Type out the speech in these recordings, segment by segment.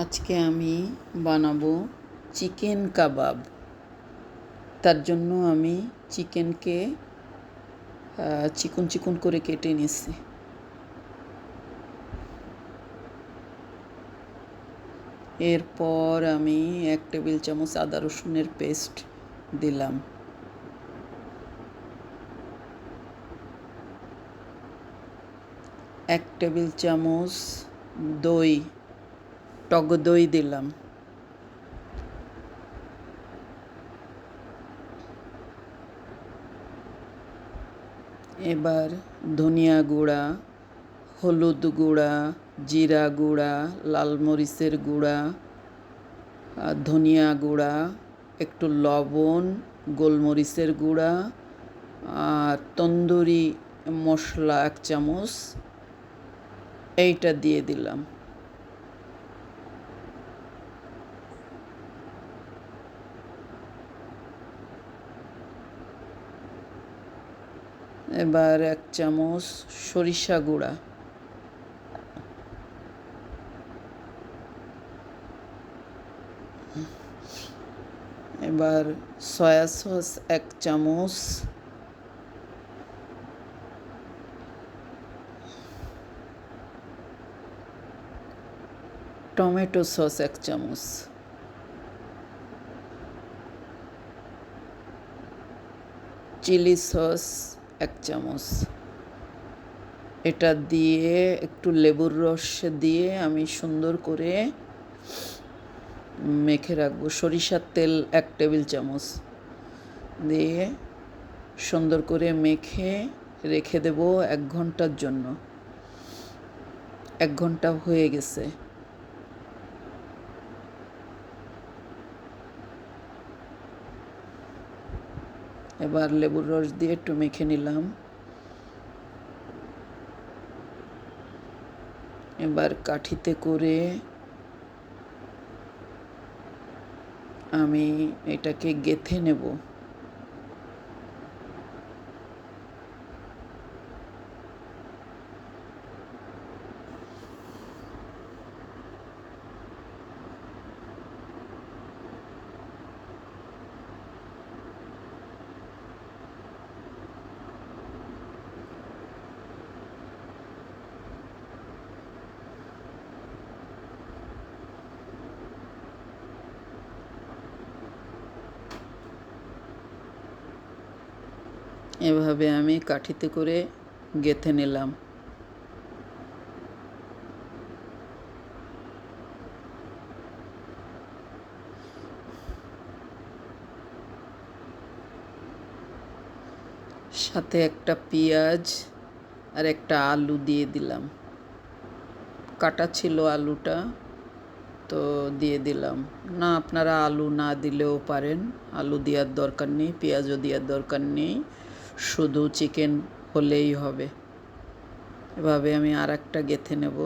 আজকে আমি বানাবো চিকেন কাবাব। তার জন্য আমি চিকেনকে চিকন চিকন করে কেটে নিচ্ছি। এরপর আমি 1 টেবিল চামচ আদা রসুনের পেস্ট দিলাম। এক টেবিল চামচ দই, টক দই দিলাম। এবার ধনিয়া গুঁড়া, হলুদ গুঁড়া, জিরা গুঁড়া, লাল মরিচের গুঁড়া, ধনিয়া গুঁড়া, একটু লবণ, গোলমরিচের গুঁড়া আর তন্দুরি মশলা 1 চামচ এইটা দিয়ে দিলাম। এবার 1 চামচ সরিষা গুঁড়া, এবার সয়া সস 1 চামচ, টমেটো সস 1 চামচ, চিলি সস 1 চামচ। এটা দিয়ে একটু লেবুর রস দিয়ে আমি সুন্দর করে মেখে রাখবো। সরিষার তেল 1 টেবিল চামচ দিয়ে সুন্দর করে মেখে রেখে দেব 1 ঘন্টার জন্য। 1 ঘন্টা হয়ে গেছে। এবার লেবুর রস দিয়ে একটু মেখে নিলাম। এবার কাঠিতে করে আমি এটাকে গেঁথে নেব। এভাবে আমি কাঠিতে করে গেঁথে নিলাম। সাথে একটা পেঁয়াজ আর একটা আলু দিয়ে দিলাম। কাটা ছিল আলুটা, তো দিয়ে দিলাম। না, আপনারা আলু না দিলেও পারেন, আলু দেওয়ার দরকার নেই, পেঁয়াজও দেওয়ার দরকার নেই, শুধু চিকেন হলেই হবে। এভাবে আমি আর একটা গেঁথে নেব।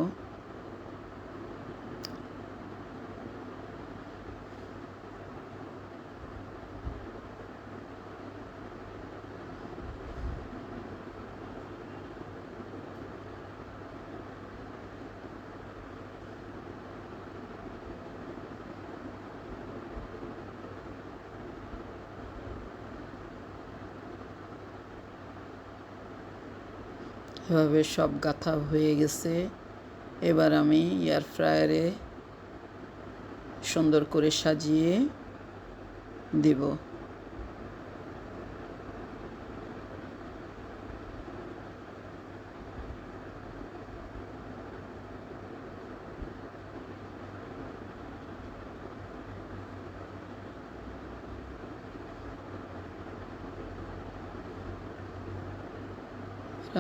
এভাবে সব গাঁথা হয়ে গেছে। এবার আমি এয়ার ফ্রায়ারে সুন্দর করে সাজিয়ে দিব।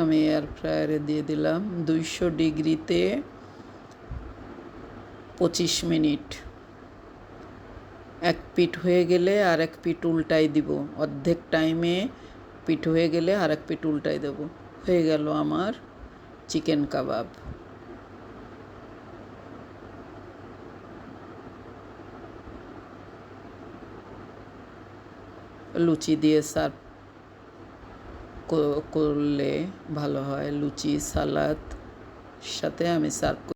আমি এয়ার ফ্রায়ারে দিয়ে দিলাম 200 ডিগ্রিতে 25 মিনিট। 1 পিঠ হয়ে গেলে আর 1 পিঠ উল্টাই দিব। অর্ধেক টাইমে পিঠ হয়ে গেলে আর 1 পিঠ উল্টাই দেব। হয়ে গেল আমার চিকেন কাবাব। লুচি দিয়ে সার্ভ করলে ভালো হয়। লুচি সালাদ সাথে আমি সার্ভ